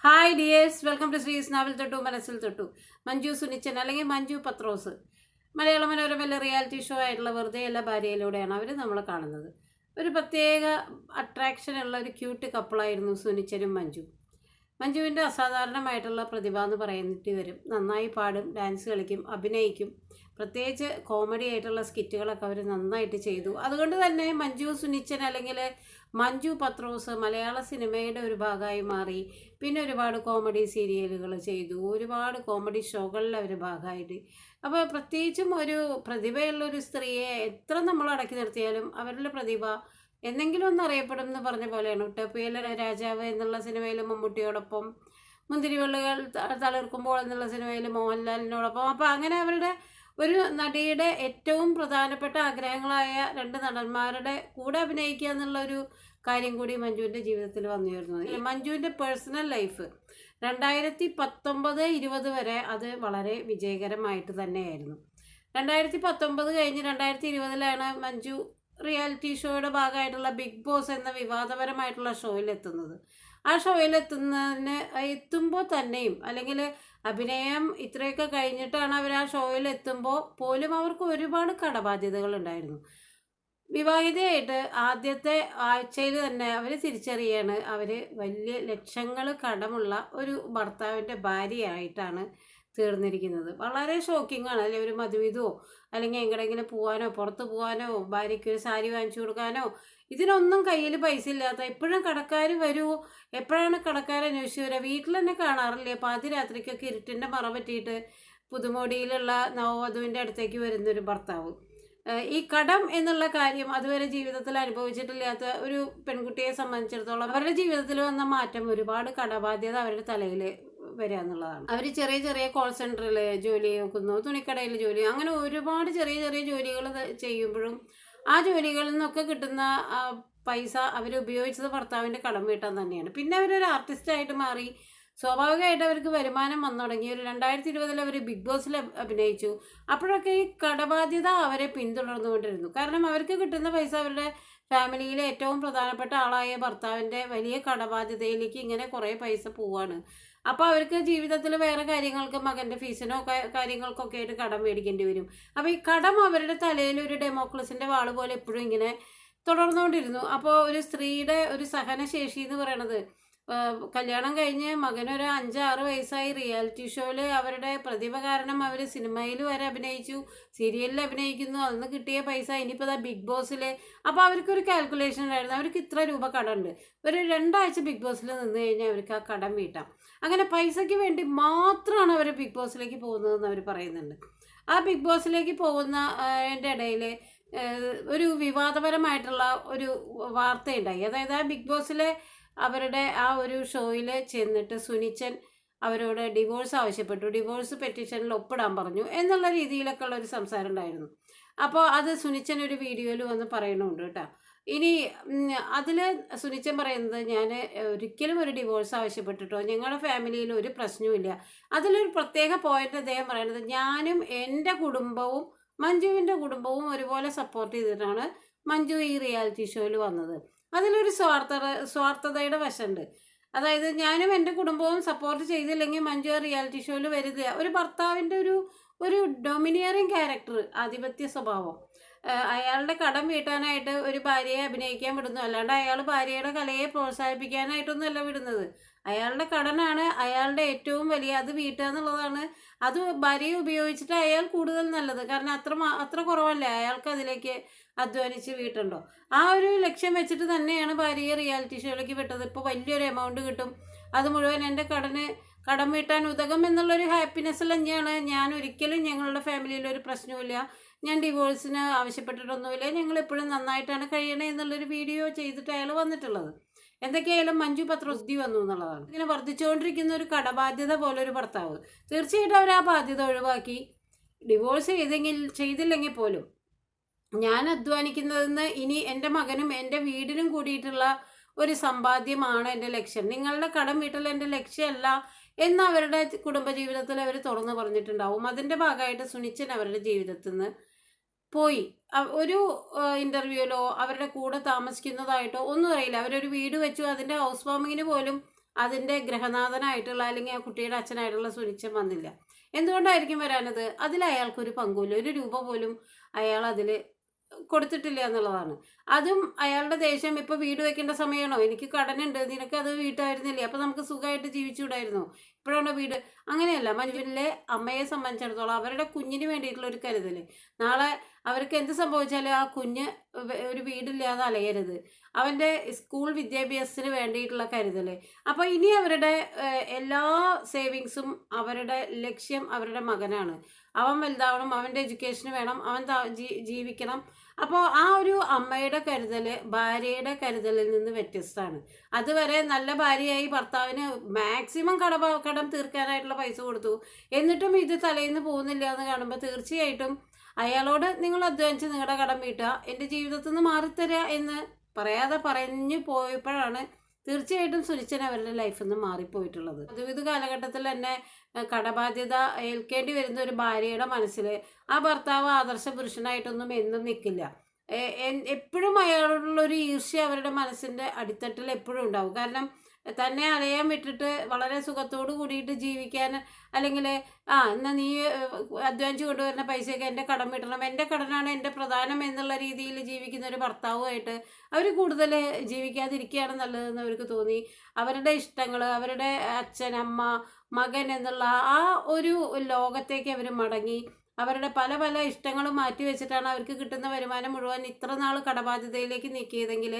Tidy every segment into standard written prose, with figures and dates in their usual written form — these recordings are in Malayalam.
ഹായ് ഡിയേഴ്സ്, വെൽക്കം ടു ശ്രീസ് നാവിൽ തൊട്ടു മനസ്സിൽ തൊട്ടു. മഞ്ജു സുനിച്ചൻ അല്ലെങ്കിൽ മഞ്ജു പത്രോസ് മലയാള മനോരമയിലെ റിയാലിറ്റി ഷോ ആയിട്ടുള്ള വെറുതെയല്ല ഭാര്യയിലൂടെയാണ് അവർ നമ്മളെ കാണുന്നത്. ഒരു പ്രത്യേക അട്രാക്ഷനുള്ള ഒരു ക്യൂട്ട് കപ്പിളായിരുന്നു സുനിച്ചനും മഞ്ജു. മഞ്ജുവിൻ്റെ അസാധാരണമായിട്ടുള്ള പ്രതിഭ എന്ന് പറയുന്നിട്ട് വരും. നന്നായി പാടും, ഡാൻസ് കളിക്കും, അഭിനയിക്കും. പ്രത്യേകിച്ച് കോമഡി ആയിട്ടുള്ള സ്കിറ്റുകളൊക്കെ അവർ നന്നായിട്ട് ചെയ്തു. അതുകൊണ്ട് തന്നെ മഞ്ജു സുനിച്ചൻ അല്ലെങ്കിൽ മഞ്ജു പത്രോസ് മലയാള സിനിമയുടെ ഒരു ഭാഗമായി മാറി. പിന്നെ ഒരുപാട് കോമഡി സീരിയലുകൾ ചെയ്തു, ഒരുപാട് കോമഡി ഷോകളിൽ അവർ ഭാഗമായിട്ട്. അപ്പോൾ പ്രത്യേകിച്ചും ഒരു പ്രതിഭയുള്ളൊരു സ്ത്രീയെ എത്ര നമ്മൾ അടക്കി നിർത്തിയാലും അവരുടെ പ്രതിഭ എന്തെങ്കിലും ഒന്ന് അറിയപ്പെടും എന്ന് പറഞ്ഞ പോലെയാണ്. ഉട്ടപ്പിയിലെ രാജാവ് എന്നുള്ള സിനിമയിൽ മമ്മൂട്ടിയോടൊപ്പം, മുന്തിരിവള്ളികൾ തളിർക്കുമ്പോൾ എന്നുള്ള സിനിമയിൽ മോഹൻലാലിനോടൊപ്പം. അപ്പോൾ അങ്ങനെ അവരുടെ ഒരു നടിയുടെ ഏറ്റവും പ്രധാനപ്പെട്ട ആഗ്രഹങ്ങളായ രണ്ട് നടന്മാരുടെ കൂടെ അഭിനയിക്കുക എന്നുള്ളൊരു കാര്യം കൂടി മഞ്ജുവിൻ്റെ ജീവിതത്തിൽ വന്നു ചേർന്നു. മഞ്ജുവിൻ്റെ പേഴ്സണൽ ലൈഫ് 2019-20 വരെ അത് വളരെ വിജയകരമായിട്ട് തന്നെയായിരുന്നു. 2019 കഴിഞ്ഞ് 2020 മഞ്ജു റിയാലിറ്റി ഷോയുടെ ഭാഗമായിട്ടുള്ള ബിഗ് ബോസ് എന്ന വിവാദപരമായിട്ടുള്ള ഷോയിലെത്തുന്നത്. ആ എത്തുമ്പോൾ തന്നെയും, അല്ലെങ്കിൽ അഭിനയം ഇത്രയൊക്കെ കഴിഞ്ഞിട്ടാണ് അവർ ആ ഷോയിലെത്തുമ്പോൾ പോലും അവർക്ക് ഒരുപാട് കടബാധ്യതകളുണ്ടായിരുന്നു. വിവാഹിതയായിട്ട് ആദ്യത്തെ ആഴ്ചയിൽ തന്നെ അവർ തിരിച്ചറിയാണ് അവർ വലിയ ലക്ഷങ്ങൾ കടമുള്ള ഒരു ഭർത്താവിൻ്റെ ഭാര്യയായിട്ടാണ് തീർന്നിരിക്കുന്നത്. വളരെ ഷോക്കിംഗ് ആണ് അല്ലെ? ഒരു മധുവിധോ അല്ലെങ്കിൽ എങ്ങടെങ്കിലും പോകാനോ പുറത്ത് പോകാനോ ഭാര്യയ്ക്ക് ഒരു സാരി വാങ്ങിച്ചു കൊടുക്കാനോ ഇതിനൊന്നും കയ്യിൽ പൈസ ഇല്ലാത്ത, എപ്പോഴും കടക്കാർ വരുമോ, എപ്പോഴാണ് കടക്കാർ അന്വേഷിച്ച് വരിക, വീട്ടിൽ തന്നെ കാണാറില്ലേ പാതിരാത്രിക്കൊക്കെ ഇരുട്ടിൻ്റെ മറ പറ്റിയിട്ട് പുതുമോടിയിലുള്ള നവവധുവിൻ്റെ അടുത്തേക്ക് വരുന്നൊരു ഭർത്താവ്. ഈ കടം എന്നുള്ള കാര്യം അതുവരെ ജീവിതത്തിൽ അനുഭവിച്ചിട്ടില്ലാത്ത ഒരു പെൺകുട്ടിയെ സംബന്ധിച്ചിടത്തോളം അവരുടെ ജീവിതത്തിൽ വന്ന മാറ്റം, ഒരുപാട് കടബാധ്യത അവരുടെ തലയിൽ വരിക എന്നുള്ളതാണ്. അവർ ചെറിയ ചെറിയ കോൾ സെൻറ്ററിൽ ജോലി നോക്കുന്നു, തുണിക്കടയിൽ ജോലി, അങ്ങനെ ഒരുപാട് ചെറിയ ചെറിയ ജോലികൾ ചെയ്യുമ്പോഴും ആ ജോലികളിൽ നിന്നൊക്കെ കിട്ടുന്ന പൈസ അവർ ഉപയോഗിച്ചത് ഭർത്താവിൻ്റെ കടം വീട്ടാൻ തന്നെയാണ്. പിന്നെ അവരൊരു ആർട്ടിസ്റ്റായിട്ട് മാറി. സ്വാഭാവികമായിട്ട് അവർക്ക് വരുമാനം വന്നു തുടങ്ങി. ഒരു 2020 അവർ ബിഗ് ബോസിൽ അഭിനയിച്ചു. അപ്പോഴൊക്കെ ഈ കടബാധ്യത അവരെ പിന്തുടർന്നുകൊണ്ടിരുന്നു. കാരണം അവർക്ക് കിട്ടുന്ന പൈസ അവരുടെ ഫാമിലിയിലെ ഏറ്റവും പ്രധാനപ്പെട്ട ആളായ ഭർത്താവിൻ്റെ വലിയ കടബാധ്യതയിലേക്ക് ഇങ്ങനെ കുറേ പൈസ പോവാണ്. അപ്പോൾ അവർക്ക് ജീവിതത്തിൽ വേറെ കാര്യങ്ങൾക്ക്, മകൻ്റെ ഫീസിനോ കാര്യങ്ങൾക്കൊക്കെ ആയിട്ട് കടം മേടിക്കേണ്ടി വരും. അപ്പോൾ ഈ കടം അവരുടെ തലയിൽ ഒരു ഡെമോക്രസിൻ്റെ വാള് പോലെ എപ്പോഴും ഇങ്ങനെ തുടർന്നുകൊണ്ടിരുന്നു. അപ്പോൾ ഒരു സ്ത്രീയുടെ ഒരു സഹനശേഷി എന്ന് പറയണത്, കല്യാണം കഴിഞ്ഞ് മകനൊരു 5-6 വയസ്സായി റിയാലിറ്റി ഷോയിൽ അവരുടെ പ്രതിഭ കാരണം അവർ സിനിമയിൽ വരെ അഭിനയിച്ചു, സീരിയലിൽ അഭിനയിക്കുന്നു, അതിന് കിട്ടിയ പൈസ ഇനിയിപ്പോൾ ബിഗ് ബോസിൽ. അപ്പോൾ അവർക്കൊരു കാൽക്കുലേഷൻ ഉണ്ടായിരുന്നു, അവർക്ക് ഇത്ര രൂപ കടമുണ്ട്, ഒരു 2 ആഴ്ച ബിഗ് ബോസിൽ നിന്ന് കഴിഞ്ഞാൽ അവർക്ക് ആ കടം വീട്ടാം. അങ്ങനെ പൈസയ്ക്ക് വേണ്ടി മാത്രമാണ് അവർ ബിഗ് ബോസിലേക്ക് പോകുന്നതെന്ന് അവർ പറയുന്നുണ്ട്. ആ ബിഗ് ബോസിലേക്ക് പോകുന്ന എൻ്റെ ഇടയിൽ ഒരു വിവാദപരമായിട്ടുള്ള ഒരു വാർത്തയുണ്ടായി. അതായത് ആ ബിഗ് ബോസിലെ അവരുടെ ആ ഒരു ഷോയിൽ ചെന്നിട്ട് സുനിച്ചൻ അവരോട് ഡിവോഴ്സ് ആവശ്യപ്പെട്ടു, ഡിവോഴ്സ് പെറ്റീഷനിൽ ഒപ്പിടാൻ പറഞ്ഞു എന്നുള്ള രീതിയിലൊക്കെ ഉള്ള ഒരു സംസാരം ഉണ്ടായിരുന്നു. അപ്പോൾ അത് സുനിച്ചൻ ഒരു വീഡിയോയിൽ വന്ന് പറയണുണ്ട് കേട്ടോ. ഇനി അതിൽ സുനിച്ചൻ പറയുന്നത്, ഞാൻ ഒരിക്കലും ഒരു ഡിവോഴ്സ് ആവശ്യപ്പെട്ടിട്ടോ, ഞങ്ങളുടെ ഫാമിലിയിൽ ഒരു പ്രശ്നവുമില്ല. അതിലൊരു പ്രത്യേക പോയിന്റ് അദ്ദേഹം പറയുന്നത്, ഞാനും എൻ്റെ കുടുംബവും മഞ്ജുവിൻ്റെ കുടുംബവും ഒരുപോലെ സപ്പോർട്ട് ചെയ്തിട്ടാണ് മഞ്ജു ഈ റിയാലിറ്റി ഷോയിൽ വന്നത്. അതിലൊരു സ്വാർത്ഥതയുടെ വശമുണ്ട്. അതായത് ഞാനും എൻ്റെ കുടുംബവും സപ്പോർട്ട് ചെയ്തില്ലെങ്കിൽ മഞ്ജു ആ റിയാലിറ്റി ഷോയിൽ വരില്ല. ഒരു ഭർത്താവിൻ്റെ ഒരു ഡൊമിനിയറിങ് ക്യാരക്ടർ, ആധിപത്യ സ്വഭാവം. അയാളുടെ കടം വീട്ടാനായിട്ട് ഒരു ഭാര്യയെ അഭിനയിക്കാൻ വിടുന്നു, അല്ലാണ്ട് അയാൾ ഭാര്യയുടെ കലയെ പ്രോത്സാഹിപ്പിക്കാനായിട്ടൊന്നുമല്ല വിടുന്നത്. അയാളുടെ കടനാണ് അയാളുടെ ഏറ്റവും വലിയ, അത് വീട്ടുക എന്നുള്ളതാണ്. അത് ഭാര്യയെ ഉപയോഗിച്ചിട്ട് അയാൾ കൂടുതൽ നല്ലത്, കാരണം അത്ര കുറവല്ലേ അയാൾക്ക് അതിലേക്ക് അധ്വാനിച്ച് വീട്ടുണ്ടോ. ആ ഒരു ലക്ഷ്യം വെച്ചിട്ട് തന്നെയാണ് ഭാര്യയെ റിയാലിറ്റി ഷോയിലേക്ക് വിട്ടത്. ഇപ്പോൾ വലിയൊരു എമൗണ്ട് കിട്ടും, അത് മുഴുവൻ എൻ്റെ കടം വീട്ടാൻ ഉതകം എന്നുള്ളൊരു ഹാപ്പിനെസ്സിൽ തന്നെയാണ്. ഞാൻ ഒരിക്കലും ഞങ്ങളുടെ ഫാമിലിയിൽ ഒരു പ്രശ്നവുമില്ല, ഞാൻ ഡിവോഴ്സിന് ആവശ്യപ്പെട്ടിട്ടൊന്നുമില്ല, ഞങ്ങളെപ്പോഴും നന്നായിട്ടാണ് കഴിയണേ എന്നുള്ളൊരു വീഡിയോ ചെയ്തിട്ട് അയാൾ വന്നിട്ടുള്ളത്. എന്തൊക്കെയായാലും മഞ്ജു പത്രോസ് വന്നു എന്നുള്ളതാണ്. ഇങ്ങനെ വർദ്ധിച്ചുകൊണ്ടിരിക്കുന്ന ഒരു കടബാധ്യത പോലെ ഒരു ഭർത്താവ്, തീർച്ചയായിട്ടും അവർ ആ ബാധ്യത ഒഴിവാക്കി ഡിവോഴ്സ് ചെയ്തില്ലെങ്കിൽ പോലും, ഞാൻ അധ്വാനിക്കുന്നതെന്ന് ഇനി എൻ്റെ മകനും എൻ്റെ വീടിനും കൂടിയിട്ടുള്ള ഒരു സമ്പാദ്യമാണ് എൻ്റെ ലക്ഷ്യം, നിങ്ങളുടെ കടം വീട്ടൽ എൻ്റെ ലക്ഷ്യമല്ല എന്ന് അവരുടെ കുടുംബജീവിതത്തിൽ അവർ തുറന്നു പറഞ്ഞിട്ടുണ്ടാവും. അതിൻ്റെ ഭാഗമായിട്ട് സുനിച്ചൻ അവരുടെ ജീവിതത്തിൽ നിന്ന് പോയി. ഒരു ഇൻ്റർവ്യൂവിലോ അവരുടെ കൂടെ താമസിക്കുന്നതായിട്ടോ ഒന്നും അറിയില്ല. അവരൊരു വീട് വെച്ചു, അതിൻ്റെ ഹൗസ് വാമിങ്ങിന് പോലും അതിൻ്റെ ഗ്രഹനാഥനായിട്ടുള്ള അല്ലെങ്കിൽ ആ കുട്ടിയുടെ അച്ഛനായിട്ടുള്ള സുനിച്ചൻ വന്നില്ല. എന്തുകൊണ്ടായിരിക്കും വരാനത്? അതിൽ അയാൾക്കൊരു പങ്കുമില്ല. ഒരു രൂപ പോലും അയാൾ അതിൽ കൊടുത്തിട്ടില്ല എന്നുള്ളതാണ്. അതും അയാളുടെ ദേഷ്യം. ഇപ്പോൾ വീട് വെക്കേണ്ട സമയമാണോ? എനിക്ക് കടനുണ്ട്, നിനക്കത് വീട്ടായിരുന്നില്ലേ, അപ്പോൾ നമുക്ക് സുഖമായിട്ട് ജീവിച്ചുകൂടായിരുന്നോ? ഇപ്പോഴാണോ വീട്? അങ്ങനെയല്ല. മഞ്ജുവിലെ അമ്മയെ സംബന്ധിച്ചിടത്തോളം അവരുടെ കുഞ്ഞിന് വേണ്ടിയിട്ടുള്ള ഒരു കരുതൽ. നാളെ അവർക്ക് എന്ത് സംഭവിച്ചാലും ആ കുഞ്ഞ് ഒരു വീടില്ലാതെ അലയരുത്. അവൻ്റെ സ്കൂൾ വിദ്യാഭ്യാസത്തിന് വേണ്ടിയിട്ടുള്ള കരുതൽ. അപ്പോൾ ഇനി അവരുടെ എല്ലാ സേവിങ്സും, അവരുടെ ലക്ഷ്യം അവരുടെ മകനാണ്. അവൻ വലുതാവണം, അവൻ്റെ എഡ്യൂക്കേഷന് വേണം, അവൻ ജീവിക്കണം. അപ്പോൾ ആ ഒരു അമ്മയുടെ കരുതൽ ഭാര്യയുടെ കരുതലിൽ നിന്ന് വ്യത്യസ്തമാണ്. അതുവരെ നല്ല ഭാര്യയായി ഭർത്താവിന് മാക്സിമം കടം തീർക്കാനായിട്ടുള്ള പൈസ കൊടുത്തു. എന്നിട്ടും ഇത് തലേന്ന് പോകുന്നില്ല എന്ന് കാണുമ്പോൾ തീർച്ചയായിട്ടും അയാളോട് നിങ്ങൾ അധ്വാനിച്ച് നിങ്ങളുടെ കടം വീട്ടുക, എൻ്റെ ജീവിതത്തിൽ നിന്ന് മാറിത്തരിക എന്ന് പറയാതെ പറഞ്ഞു പോയപ്പോഴാണ് തീർച്ചയായിട്ടും സുനിച്ചൻ അവരുടെ ലൈഫിൽ നിന്ന് മാറിപ്പോയിട്ടുള്ളത്. അതുവിധ കാലഘട്ടത്തിൽ തന്നെ കടബാധ്യത ഏൽക്കേണ്ടി വരുന്ന ഒരു ഭാര്യയുടെ മനസ്സിൽ ആ ഭർത്താവ് ആദർശ പുരുഷനായിട്ടൊന്നും എന്നും നിൽക്കില്ല. എപ്പോഴും അയാളോടുള്ളൊരു ഈർഷ്യ അവരുടെ മനസ്സിൻ്റെ അടിത്തട്ടിൽ എപ്പോഴും ഉണ്ടാവും. കാരണം തന്നെ അലയാൻ വിട്ടിട്ട് വളരെ സുഖത്തോട് കൂടിയിട്ട് ജീവിക്കാൻ, അല്ലെങ്കിൽ എന്നാൽ നീ അധ്വാനിച്ച് കൊണ്ടുവരുന്ന പൈസയൊക്കെ എൻ്റെ കടം വീട്ടണം, എൻ്റെ കടനാണ് എൻ്റെ പ്രധാനം എന്നുള്ള രീതിയിൽ ജീവിക്കുന്ന ഒരു ഭർത്താവുമായിട്ട് അവർ കൂടുതൽ ജീവിക്കാതിരിക്കുകയാണ് നല്ലതെന്ന് അവർക്ക് തോന്നി. അവരുടെ ഇഷ്ടങ്ങൾ, അവരുടെ അച്ഛൻ, അമ്മ, മകൻ എന്നുള്ള ആ ഒരു ലോകത്തേക്ക് അവർ മടങ്ങി. അവരുടെ പല പല ഇഷ്ടങ്ങളും മാറ്റി വെച്ചിട്ടാണ് അവർക്ക് കിട്ടുന്ന വരുമാനം മുഴുവൻ ഇത്ര നാൾ കടബാധ്യതയിലേക്ക് നീക്കിയതെങ്കിൽ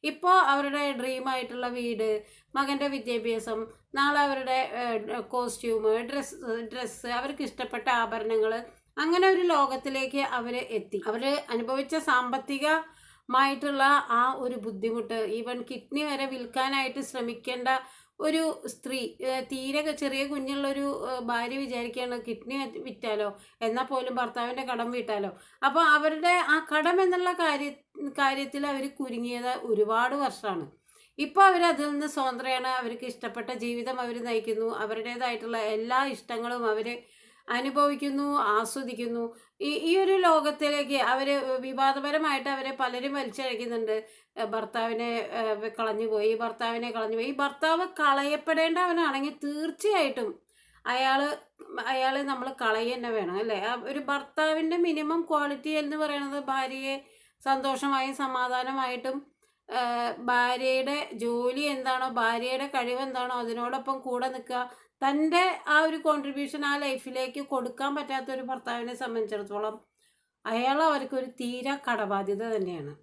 ഇപ്പോൾ അവരുടെ ഡ്രീമായിട്ടുള്ള വീട്, മകൻ്റെ വിദ്യാഭ്യാസം, നാളെ അവരുടെ കോസ്റ്റ്യൂം, ഡ്രസ്സ്, അവർക്ക് ഇഷ്ടപ്പെട്ട ആഭരണങ്ങൾ, അങ്ങനെ ഒരു ലോകത്തിലേക്ക് അവർ എത്തി. അവർ അനുഭവിച്ച സാമ്പത്തികമായിട്ടുള്ള ആ ഒരു ബുദ്ധിമുട്ട്, ഈവൻ കിഡ്നി വരെ വിൽക്കാനായിട്ട് ശ്രമിക്കേണ്ട ഒരു സ്ത്രീ, തീരെ ചെറിയ കുഞ്ഞുള്ളൊരു ഭാര്യ വിചാരിക്കുകയാണ് കിഡ്നി വിറ്റാലോ, എന്നാൽ പോലും ഭർത്താവിൻ്റെ കടം വീട്ടാലോ. അപ്പോൾ അവരുടെ ആ കടം എന്നുള്ള കാര്യത്തിൽ അവർ കുരുങ്ങിയത് ഒരുപാട് വർഷമാണ്. ഇപ്പോൾ അവരതിൽ നിന്ന് സ്വതന്ത്രയാണ്. അവർക്ക് ഇഷ്ടപ്പെട്ട ജീവിതം അവർ നയിക്കുന്നു. അവരുടേതായിട്ടുള്ള എല്ലാ ഇഷ്ടങ്ങളും അവർ അനുഭവിക്കുന്നു, ആസ്വദിക്കുന്നു. ഈ ഒരു ലോകത്തിലേക്ക് അവർ വിവാദപരമായിട്ട് അവരെ പലരും വലിച്ചഴക്കുന്നുണ്ട്. ഭർത്താവിനെ കളഞ്ഞുപോയി, ഭർത്താവിനെ കളഞ്ഞുപോയി. ഈ ഭർത്താവ് കളയപ്പെടേണ്ടവനാണെങ്കിൽ തീർച്ചയായിട്ടും അയാളെ നമ്മൾ കളയുക തന്നെ വേണം, അല്ലേ? ഒരു ഭർത്താവിൻ്റെ മിനിമം ക്വാളിറ്റി എന്ന് പറയുന്നത് ഭാര്യയെ സന്തോഷമായും സമാധാനമായിട്ടും ഭാര്യയുടെ ജോലി എന്താണോ, ഭാര്യയുടെ കഴിവെന്താണോ അതിനോടൊപ്പം കൂടെ നിൽക്കുക. തൻ്റെ ആ ഒരു കോൺട്രിബ്യൂഷൻ ആ ലൈഫിലേക്ക് കൊടുക്കാൻ പറ്റാത്തൊരു ഭർത്താവിനെ സംബന്ധിച്ചിടത്തോളം അവർക്കൊരു തീരെ കടബാധ്യത തന്നെയാണ്.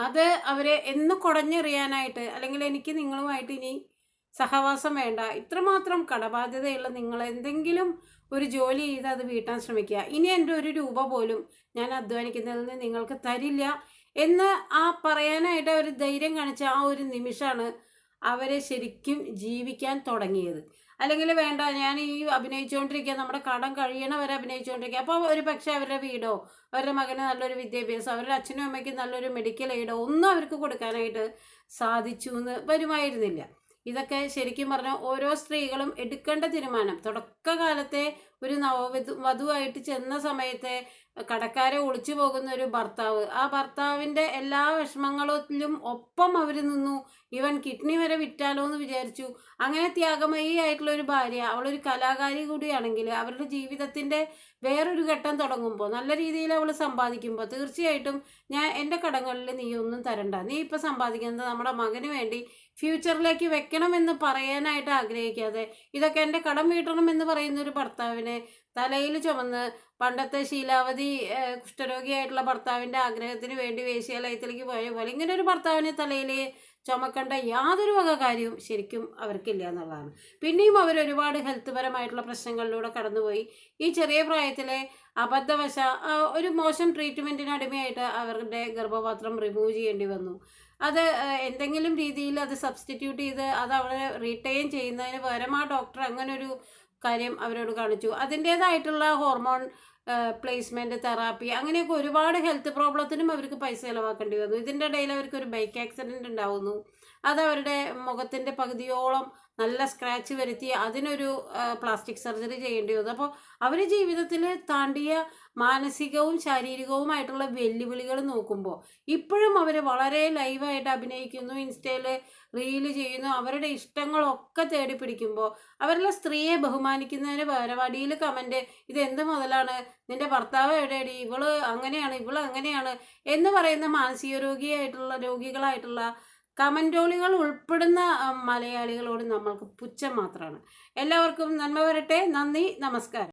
അത് അവരെ എന്ന് കുടഞ്ഞെറിയാനായിട്ട്, അല്ലെങ്കിൽ എനിക്ക് നിങ്ങളുമായിട്ട് ഇനി സഹവാസം വേണ്ട, ഇത്രമാത്രം കടബാധ്യതയുള്ള നിങ്ങൾ എന്തെങ്കിലും ഒരു ജോലി ചെയ്ത് അത് വീട്ടാൻ ശ്രമിക്കുക. ഇനി എൻ്റെ ഒരു രൂപ പോലും ഞാൻ അധ്വാനിക്കുന്നതിൽ നിന്ന് നിങ്ങൾക്ക് തരില്ല എന്ന് പറയാനായിട്ട് അവർ ധൈര്യം കാണിച്ച ആ ഒരു നിമിഷമാണ് അവരെ ശരിക്കും ജീവിക്കാൻ തുടങ്ങിയത്. അല്ലെങ്കിൽ വേണ്ട, ഞാൻ ഈ അഭിനയിച്ചുകൊണ്ടിരിക്കുക, നമ്മുടെ കടം കഴിയണവരെ അഭിനയിച്ചുകൊണ്ടിരിക്കുക. അപ്പോൾ ഒരു പക്ഷേ അവരുടെ വീടോ, അവരുടെ മകന് നല്ലൊരു വിദ്യാഭ്യാസം, അവരുടെ അച്ഛനും അമ്മയ്ക്കും നല്ലൊരു മെഡിക്കൽ എയ്ഡോ ഒന്നും അവർക്ക് കൊടുക്കാനായിട്ട് സാധിച്ചു എന്ന് വരുമായിരുന്നില്ല. ഇതൊക്കെ ശരിക്കും പറഞ്ഞാൽ ഓരോ സ്ത്രീകളും എടുക്കേണ്ട തീരുമാനം. തുടക്കകാലത്തെ ഒരു വധുവായിട്ട് ചെന്ന സമയത്തെ കടക്കാരെ ഒളിച്ചു പോകുന്ന ഒരു ഭർത്താവ്, ആ ഭർത്താവിൻ്റെ എല്ലാ വിഷമങ്ങളിലും ഒപ്പം അവർ നിന്നു. ഇവൻ കിഡ്നി വരെ വിറ്റാലോ എന്ന് വിചാരിച്ചു. അങ്ങനെ ത്യാഗമയി ആയിട്ടുള്ള ഒരു ഭാര്യ, അവളൊരു കലാകാരി കൂടിയാണെങ്കിൽ അവരുടെ ജീവിതത്തിൻ്റെ വേറൊരു ഘട്ടം തുടങ്ങുമ്പോൾ, നല്ല രീതിയിൽ അവൾ സമ്പാദിക്കുമ്പോൾ തീർച്ചയായിട്ടും എൻ്റെ കടങ്ങളിൽ നീ ഒന്നും തരണ്ട, നീ ഇപ്പോൾ സമ്പാദിക്കുന്നത് നമ്മുടെ മകന് വേണ്ടി ഫ്യൂച്ചറിലേക്ക് വെക്കണമെന്ന് പറയാനായിട്ട് ആഗ്രഹിക്കാതെ ഇതൊക്കെ എൻ്റെ കടം വീട്ടണമെന്ന് പറയുന്ന ഒരു ഭർത്താവിനെ തലയിൽ ചുമന്ന്, പണ്ടത്തെ ശീലാവതി കുഷ്ഠരോഗിയായിട്ടുള്ള ഭർത്താവിൻ്റെ ആഗ്രഹത്തിന് വേണ്ടി വേശ്യാലയത്തിലേക്ക് പോയ പോലെ ഇങ്ങനെ ഒരു ഭർത്താവിനെ തലയിൽ ചുമക്കേണ്ട യാതൊരു വക കാര്യവും ശരിക്കും അവർക്കില്ല എന്നുള്ളതാണ്. പിന്നെയും അവർ ഒരുപാട് ഹെൽത്ത് പരമായിട്ടുള്ള പ്രശ്നങ്ങളിലൂടെ കടന്നുപോയി. ഈ ചെറിയ പ്രായത്തിലെ അബദ്ധവശ ഒരു മോശം ട്രീറ്റ്മെൻറ്റിന് അടിമയായിട്ട് അവരുടെ ഗർഭപാത്രം റിമൂവ് ചെയ്യേണ്ടി വന്നു. അത് എന്തെങ്കിലും രീതിയിൽ അത് സബ്സ്റ്റിറ്റ്യൂട്ട് ചെയ്ത് അത് അവരെ റീറ്റെയിൻ ചെയ്യുന്നതിന് പകരം ആ ഡോക്ടർ അങ്ങനെ ഒരു കാര്യം അവരോട് കാണിച്ചു. അതിൻ്റേതായിട്ടുള്ള ഹോർമോൺ പ്ലേസ്മെൻറ്റ്, തെറാപ്പി, അങ്ങനെയൊക്കെ ഒരുപാട് ഹെൽത്ത് പ്രോബ്ലത്തിനും അവർക്ക് പൈസ ചിലവാക്കേണ്ടി വന്നു. ഇതിൻ്റെ ഇടയിൽ അവർക്കൊരു ബൈക്ക് ആക്സിഡൻറ്റ് ഉണ്ടാവുന്നു. അത് അവരുടെ മുഖത്തിൻ്റെ പകുതിയോളം നല്ല സ്ക്രാച്ച് വരുത്തി അതിനൊരു പ്ലാസ്റ്റിക് സർജറി ചെയ്യേണ്ടി വന്നു. അപ്പോൾ അവർ ജീവിതത്തിൽ താണ്ടിയ മാനസികവും ശാരീരികവുമായിട്ടുള്ള വെല്ലുവിളികൾ നോക്കുമ്പോൾ ഇപ്പോഴും അവർ വളരെ ലൈവായിട്ട് അഭിനയിക്കുന്നു, ഇൻസ്റ്റയിൽ റീല് ചെയ്യുന്നു, അവരുടെ ഇഷ്ടങ്ങളൊക്കെ തേടി പിടിക്കുമ്പോൾ അവരെല്ലാം സ്ത്രീയെ ബഹുമാനിക്കുന്നതിന് പകരം അടിയിൽ കമൻറ്റ് ഇതെന്ത് മുതലാണ്, നിന്റെ ഭർത്താവ് എവിടെയടി, ഇവള് അങ്ങനെയാണ് ഇവള് അങ്ങനെയാണ് എന്ന് പറയുന്ന മാനസിക രോഗികളായിട്ടുള്ള കമൻറ്റോളികൾ ഉൾപ്പെടുന്ന മലയാളികളോട് നമ്മൾക്ക് പുച്ഛം മാത്രമാണ്. എല്ലാവർക്കും നന്മ വരട്ടെ. നന്ദി, നമസ്കാരം.